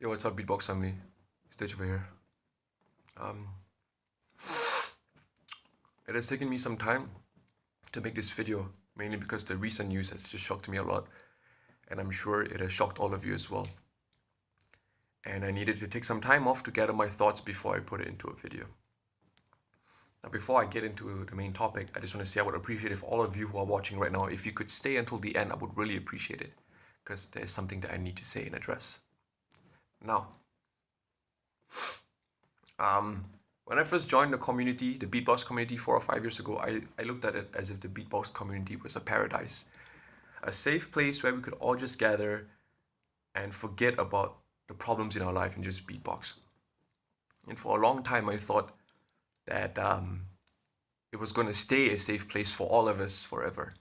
Yo, what's up, Beatbox family? Stitch over here. It has taken me some time to make this video, mainly because the recent news has just shocked me a lot, and I'm sure it has shocked all of you as well. And I needed to take some time off to gather my thoughts before I put it into a video. Now, before I get into the main topic, I just want to say I would appreciate if all of you who are watching right now, if you could stay until the end, I would really appreciate it, because there's something that I need to say and address. Now, when I first joined the community, the Beatbox community 4 or 5 years ago, I looked at it as if the Beatbox community was a paradise. A safe place where we could all just gather and forget about the problems in our life and just beatbox. And for a long time, I thought that it was going to stay a safe place for all of us forever.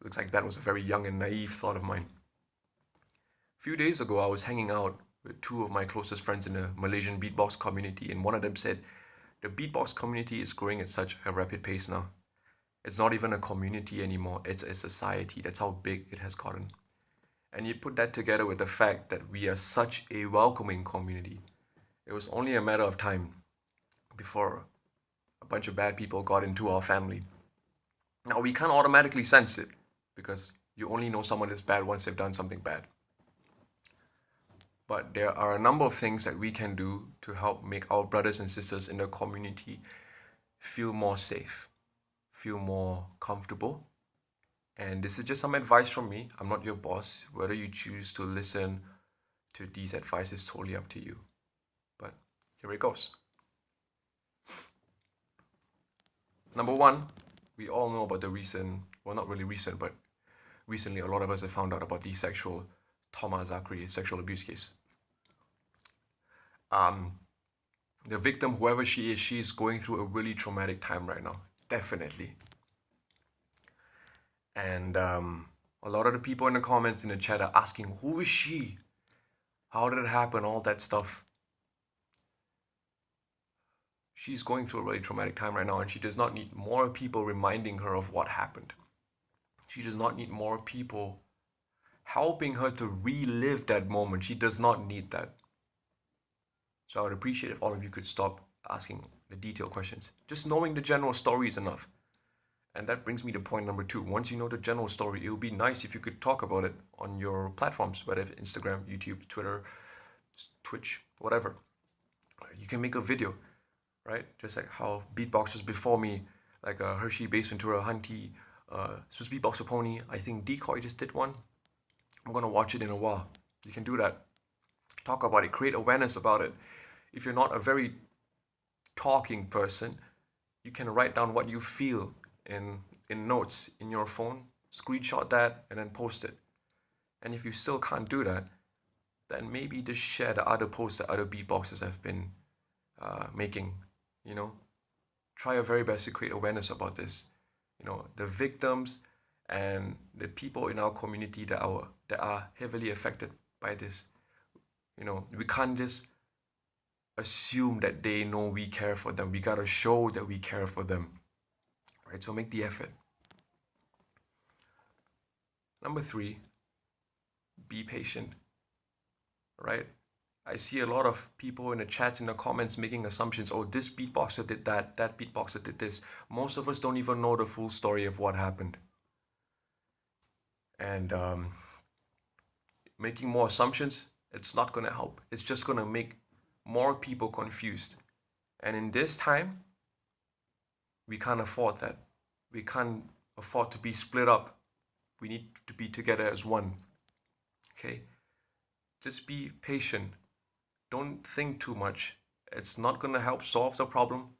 Looks like that was a very young and naive thought of mine. A few days ago, I was hanging out with two of my closest friends in the Malaysian beatbox community, and one of them said, the beatbox community is growing at such a rapid pace now. It's not even a community anymore, it's a society. That's how big it has gotten. And you put that together with the fact that we are such a welcoming community. It was only a matter of time before a bunch of bad people got into our family. Now, we can't automatically sense it, because you only know someone is bad once they've done something bad. But there are a number of things that we can do to help make our brothers and sisters in the community feel more safe, feel more comfortable. And this is just some advice from me. I'm not your boss. Whether you choose to listen to these advice is totally up to you. But here it goes. Number one, we all know about the recent, well, not really recent, but recently a lot of us have found out about the sexual Thomas Zachary sexual abuse case. The victim, whoever she is going through a really traumatic time right now, definitely. And a lot of the people in the comments in the chat are asking, who is she? How did it happen? All that stuff. She's going through a really traumatic time right now, and she does not need more people reminding her of what happened. She does not need more people helping her to relive that moment. She does not need that. So I would appreciate if all of you could stop asking the detailed questions. Just knowing the general story is enough. And that brings me to point number two. Once you know the general story, it would be nice if you could talk about it on your platforms, whether it's Instagram, YouTube, Twitter, Twitch, whatever. You can make a video, right? Just like how beatboxers before me, like Hershey, Bass Ventura, Hunty, Swiss Beatboxer Pony, I think Decoy just did one. I'm gonna watch it in a while. You can do that. Talk about it, create awareness about it. If you're not a very talking person, you can write down what you feel in notes in your phone, screenshot that, and then post it. And if you still can't do that, then maybe just share the other posts that other beatboxers have been making. You know, try your very best to create awareness about this. You know, the victims and the people in our community that are heavily affected by this. You know, we can't just assume that they know we care for them. We gotta show that we care for them, right? So make the effort. Number three, be patient, right? I see a lot of people in the chats, in the comments making assumptions. Oh, this beatboxer did that, that beatboxer did this. Most of us don't even know the full story of what happened. And making more assumptions, it's not gonna help. It's just gonna make more people confused. And in this time, we can't afford that. We can't afford to be split up. We need to be together as one. Okay? Just be patient. Don't think too much. It's not gonna help solve the problem,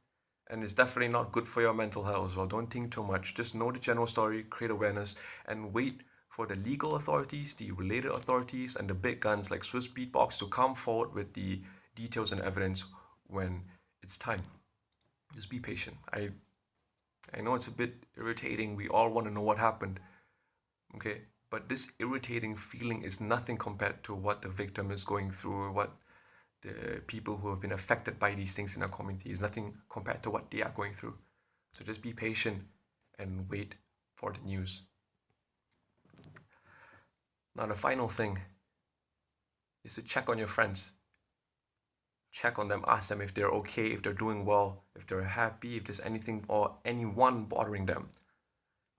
and it's definitely not good for your mental health as well. Don't think too much. Just know the general story, create awareness, and wait for the legal authorities, the related authorities, and the big guns like Swiss Beatbox to come forward with the details and evidence when it's time. Just be patient. I know it's a bit irritating. We all want to know what happened. Okay? But this irritating feeling is nothing compared to what the victim is going through, what the people who have been affected by these things in our community is nothing compared to what they are going through. So just be patient and wait for the news. Now the final thing is to check on your friends. Check on them, ask them if they're okay, if they're doing well, if they're happy, if there's anything or anyone bothering them.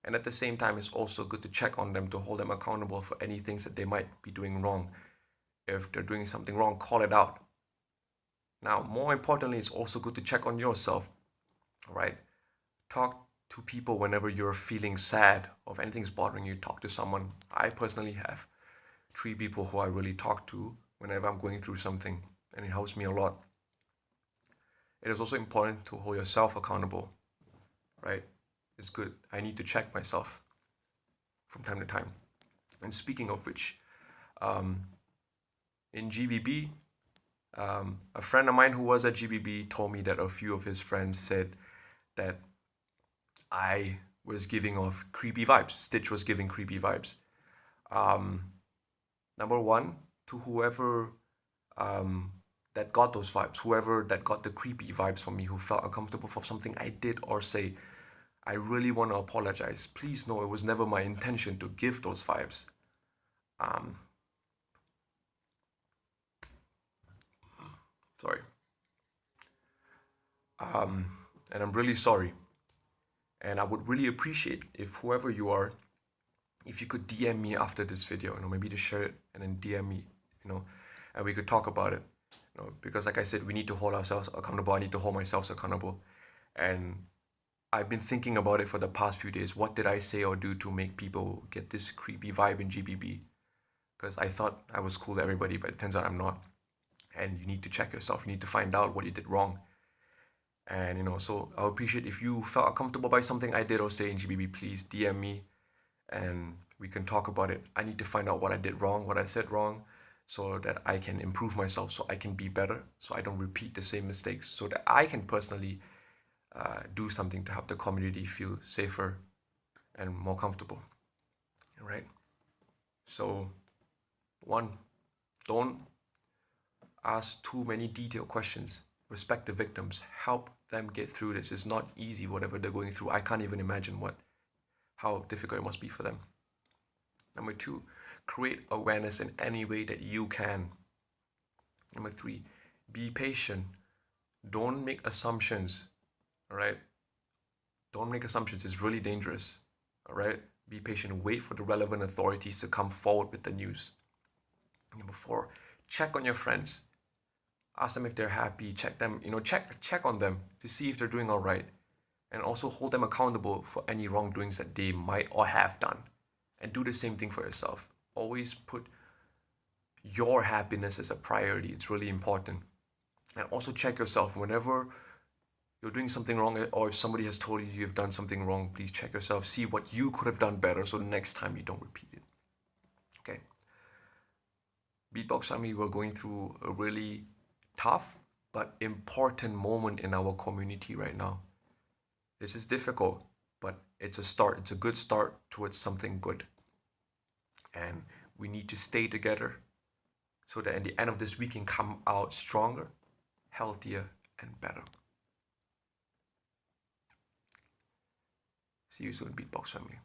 And at the same time, it's also good to check on them, to hold them accountable for any things that they might be doing wrong. If they're doing something wrong, call it out. Now, more importantly, it's also good to check on yourself, right? Talk to people whenever you're feeling sad or if anything's bothering you. Talk to someone. I personally have 3 people who I really talk to whenever I'm going through something, and it helps me a lot. It is also important to hold yourself accountable, right? It's good. I need to check myself from time to time. And speaking of which, in GBB, a friend of mine who was at GBB told me that a few of his friends said that I was giving off creepy vibes. Stitch was giving creepy vibes. Number one, to whoever that got those vibes, whoever that got the creepy vibes from me, who felt uncomfortable for something I did or say, I really want to apologize. Please know it was never my intention to give those vibes. Sorry. And I'm really sorry. And I would really appreciate if whoever you are, if you could DM me after this video, maybe to share it and then DM me, and we could talk about it, because like I said, we need to hold ourselves accountable. I need to hold myself accountable. And I've been thinking about it for the past few days. What did I say or do to make people get this creepy vibe in GBB? Because I thought I was cool to everybody, but it turns out I'm not. And you need to check yourself. You need to find out what you did wrong. And so I would appreciate if you felt uncomfortable by something I did or say in GBB, please DM me and we can talk about it. I need to find out what I did wrong, what I said wrong, so that I can improve myself, so I can be better, so I don't repeat the same mistakes, so that I can personally do something to help the community feel safer and more comfortable. All right? So, 1, don't ask too many detailed questions. Respect the victims. Help them get through this. It's not easy, whatever they're going through. I can't even imagine how difficult it must be for them. Number 2, create awareness in any way that you can. Number 3, be patient. Don't make assumptions. All right? Don't make assumptions. It's really dangerous. All right? Be patient. Wait for the relevant authorities to come forward with the news. Number 4, check on your friends. Ask them if they're happy. Check them, check on them to see if they're doing all right. And also hold them accountable for any wrongdoings that they might or have done. And do the same thing for yourself. Always put your happiness as a priority. It's really important. And also check yourself whenever you're doing something wrong, or if somebody has told you you've done something wrong, please check yourself. See what you could have done better, so the next time you don't repeat it. Okay. Beatbox family, we're going through a really tough but important moment in our community right now. This is difficult, but it's a start. It's a good start towards something good. And we need to stay together so that at the end of this we can come out stronger, healthier, and better. See you soon, Beatbox family.